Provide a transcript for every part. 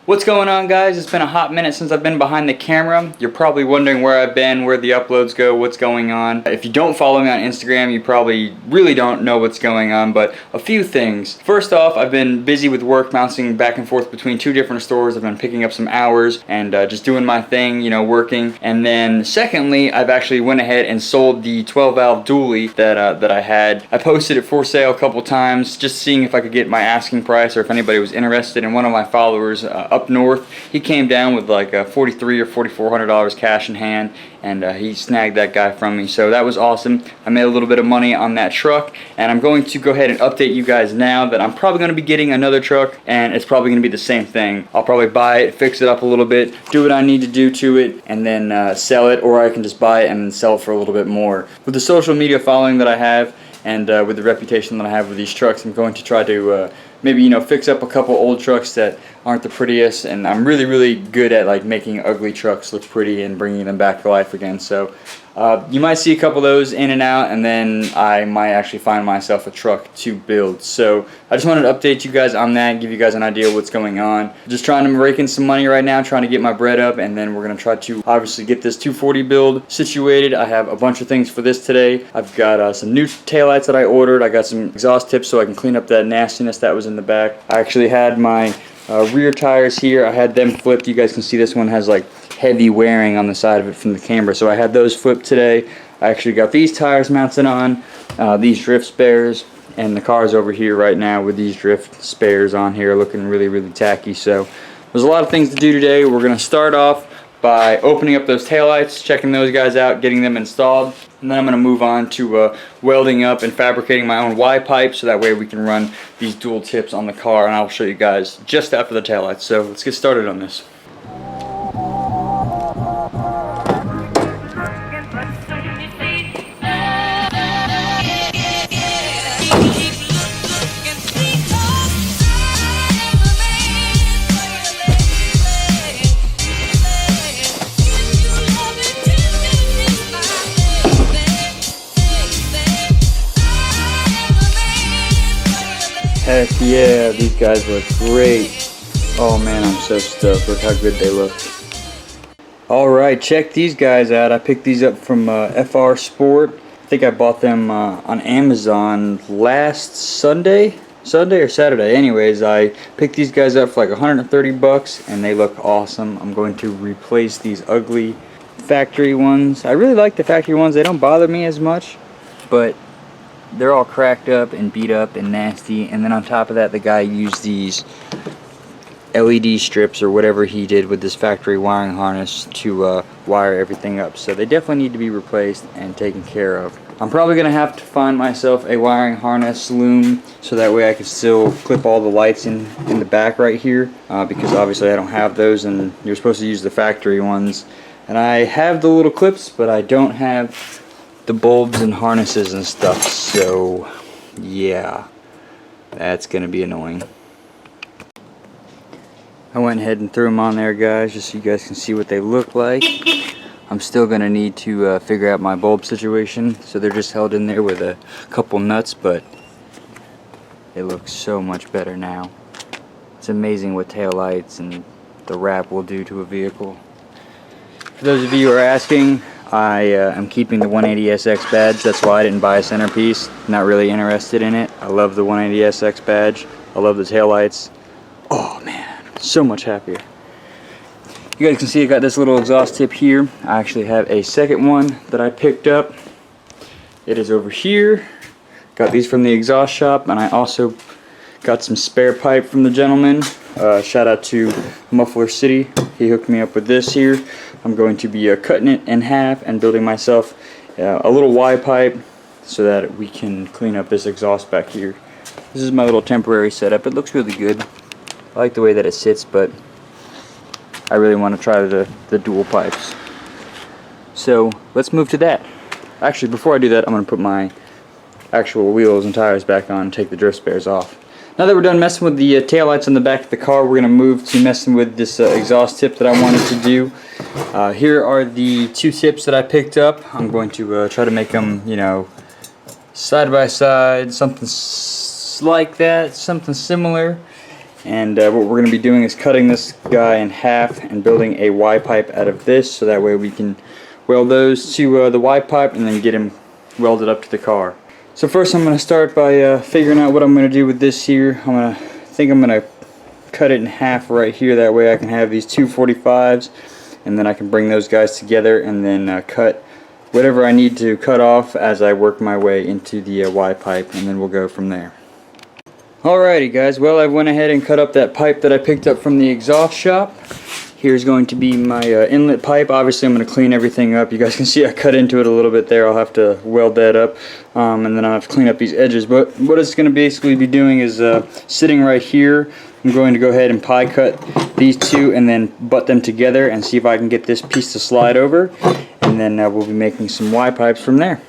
What's going on, guys? It's been a hot minute since I've been behind the camera. You're probably wondering where I've been, where the uploads go, what's going on. If you don't follow me on Instagram, you probably really don't know what's going on, but a few things. First off, I've been busy with work, bouncing back and forth between two different stores. I've been picking up some hours and just doing my thing, you know, working. And then secondly, I've actually went ahead and sold the 12-valve dually that I had. I posted it for sale a couple times, just seeing if I could get my asking price or if anybody was interested. And one of my followers up north, he came down with like $4,300 or $4,400 cash in hand, and he snagged that guy from me. So that was awesome. I made a little bit of money on that truck, and I'm going to go ahead and update you guys now that I'm probably going to be getting another truck, and it's probably going to be the same thing. I'll probably buy it, fix it up a little bit, do what I need to do to it, and then sell it, or I can just buy it and sell it for a little bit more. With the social media following that I have, and with the reputation that I have with these trucks, I'm going to try to maybe, you know, fix up a couple old trucks that aren't the prettiest, and I'm really good at like making ugly trucks look pretty and bringing them back to life again. So you might see a couple of those in and out, and then I might actually find myself a truck to build. So I just wanted to update you guys on that, give you guys an idea of what's going on. Just trying to rake in some money right now, trying to get my bread up, and then we're going to try to obviously get this 240 build situated. I have a bunch of things for this today. I've got some new taillights that I ordered. I got some exhaust tips so I can clean up that nastiness that was in the back. I actually had my rear tires here. I had them flipped. You guys can see this one has like heavy wearing on the side of it from the camera, so I had those flipped today. I actually got these tires mounted on, these drift spares, and the car's over here right now with these drift spares on here looking really tacky. So there's a lot of things to do today. We're going to start off by opening up those taillights, checking those guys out, getting them installed, and then I'm going to move on to welding up and fabricating my own Y pipe, so that way we can run these dual tips on the car, and I'll show you guys just after the taillights. So let's get started on this. Heck yeah, these guys look great. Oh man, I'm so stoked. Look how good they look. Alright, check these guys out. I picked these up from FRaport. I think I bought them on Amazon last Sunday or Saturday. Anyways, I picked these guys up for like 130 bucks, and they look awesome. I'm going to replace these ugly factory ones. I really like the factory ones. They don't bother me as much, but they're all cracked up and beat up and nasty. And then on top of that, the guy used these LED strips or whatever he did with this factory wiring harness to wire everything up. So they definitely need to be replaced and taken care of. I'm probably going to have to find myself a wiring harness loom, so that way I can still clip all the lights in the back right here, because obviously I don't have those, and you're supposed to use the factory ones. And I have the little clips, but I don't have the bulbs and harnesses and stuff, so yeah, that's gonna be annoying. I went ahead and threw them on there, guys, just so you guys can see what they look like. I'm still gonna need to figure out my bulb situation, so they're just held in there with a couple nuts, but it looks so much better now. It's amazing what taillights and the wrap will do to a vehicle. For those of you who are asking, I am keeping the 180SX badge. That's why I didn't buy a centerpiece. Not really interested in it. I love the 180SX badge. I love the taillights. Oh man, so much happier. You guys can see I got this little exhaust tip here. I actually have a second one that I picked up. It is over here. Got these from the exhaust shop, and I also got some spare pipe from the gentleman. Shout out to Muffler City. He hooked me up with this here. I'm going to be cutting it in half and building myself a little Y pipe so that we can clean up this exhaust back here. This is my little temporary setup. It looks really good. I like the way that it sits, but I really want to try the dual pipes. So let's move to that. Actually, before I do that, I'm going to put my actual wheels and tires back on and take the drift spares off. Now that we're done messing with the taillights on the back of the car, we're going to move to messing with this exhaust tip that I wanted to do. Here are the two tips that I picked up. I'm going to try to make them, you know, side by side, something like that, something similar. And what we're going to be doing is cutting this guy in half and building a Y pipe out of this, so that way we can weld those to the Y pipe and then get him welded up to the car. So first I'm going to start by figuring out what I'm going to do with this here. I think I'm going to cut it in half right here, that way I can have these 245s, and then I can bring those guys together and then cut whatever I need to cut off as I work my way into the Y pipe, and then we'll go from there. Alrighty guys, well I went ahead and cut up that pipe that I picked up from the exhaust shop. Here's going to be my inlet pipe. Obviously I'm going to clean everything up. You guys can see I cut into it a little bit there. I'll have to weld that up, and then I'll have to clean up these edges. But what it's going to basically be doing is sitting right here. I'm going to go ahead and pie cut these two and then butt them together and see if I can get this piece to slide over, and then we'll be making some Y pipes from there.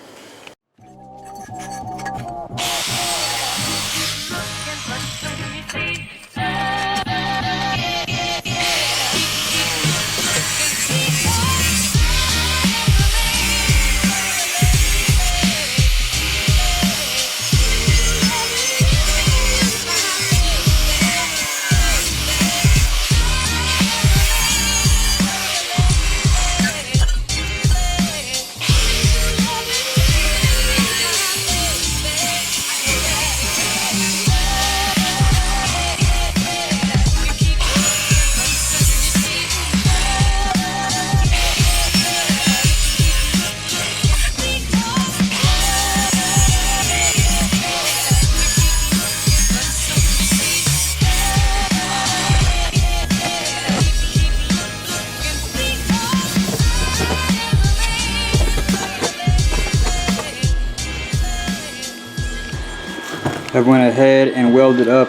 I went ahead and welded up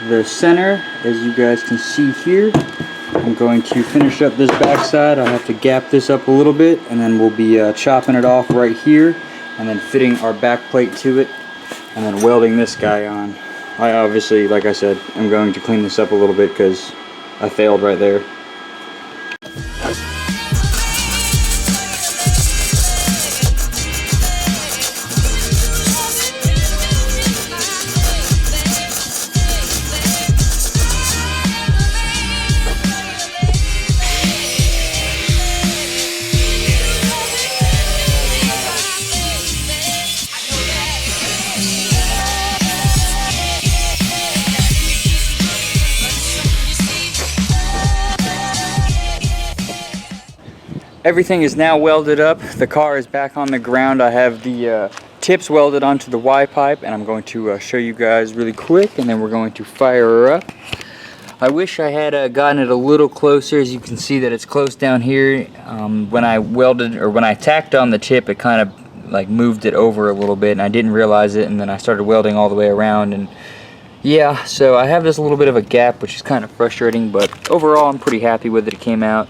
the center, as you guys can see here. I'm going to finish up this backside. I'll have to gap this up a little bit, and then we'll be chopping it off right here, and then fitting our back plate to it, and then welding this guy on. I obviously, like I said, I'm going to clean this up a little bit because I failed right there. Everything is now welded up. The car is back on the ground. I have the tips welded onto the Y pipe, and I'm going to show you guys really quick, and then we're going to fire her up. I wish I had gotten it a little closer. As you can see that it's close down here. When I welded, or when I tacked on the tip, it kind of like moved it over a little bit, and I didn't realize it, and then I started welding all the way around, and yeah, so I have this little bit of a gap, which is kind of frustrating, but overall I'm pretty happy with it. It came out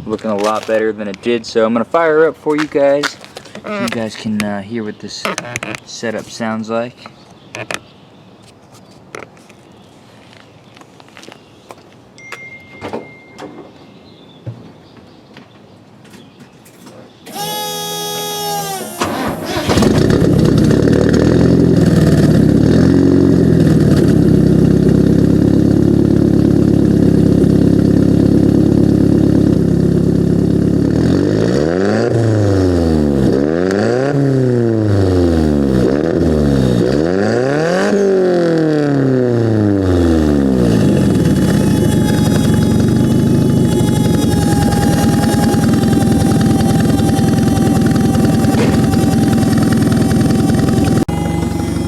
looking a lot better than it did, so I'm going to fire her up for you guys so you guys can hear what this setup sounds like.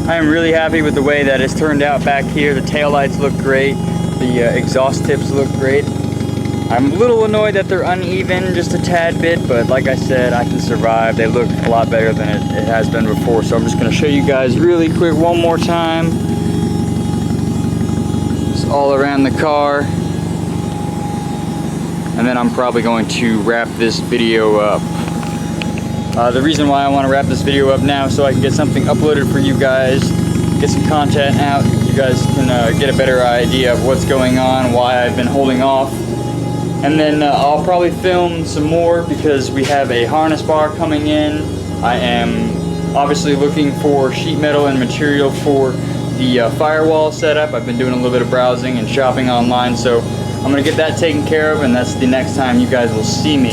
I am really happy with the way that it's turned out back here. The taillights look great. The exhaust tips look great. I'm a little annoyed that they're uneven just a tad bit, but like I said, I can survive. They look a lot better than it has been before, so I'm just going to show you guys really quick one more time. Just all around the car. And then I'm probably going to wrap this video up. The reason why I want to wrap this video up now so I can get something uploaded for you guys, get some content out, you guys can get a better idea of what's going on, why I've been holding off. And then I'll probably film some more because we have a harness bar coming in. I am obviously looking for sheet metal and material for the firewall set up. I've been doing a little bit of browsing and shopping online, so I'm gonna get that taken care of, and that's the next time you guys will see me.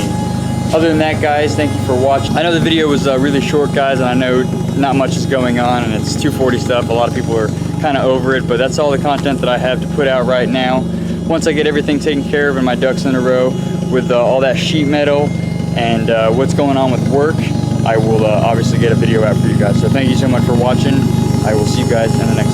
Other than that, guys, thank you for watching. I know the video was really short, guys, and I know not much is going on, and it's 240 stuff. A lot of people are kind of over it, but that's all the content that I have to put out right now. Once I get everything taken care of and my ducks in a row with all that sheet metal and what's going on with work, I will obviously get a video out for you guys. So thank you so much for watching. I will see you guys in the next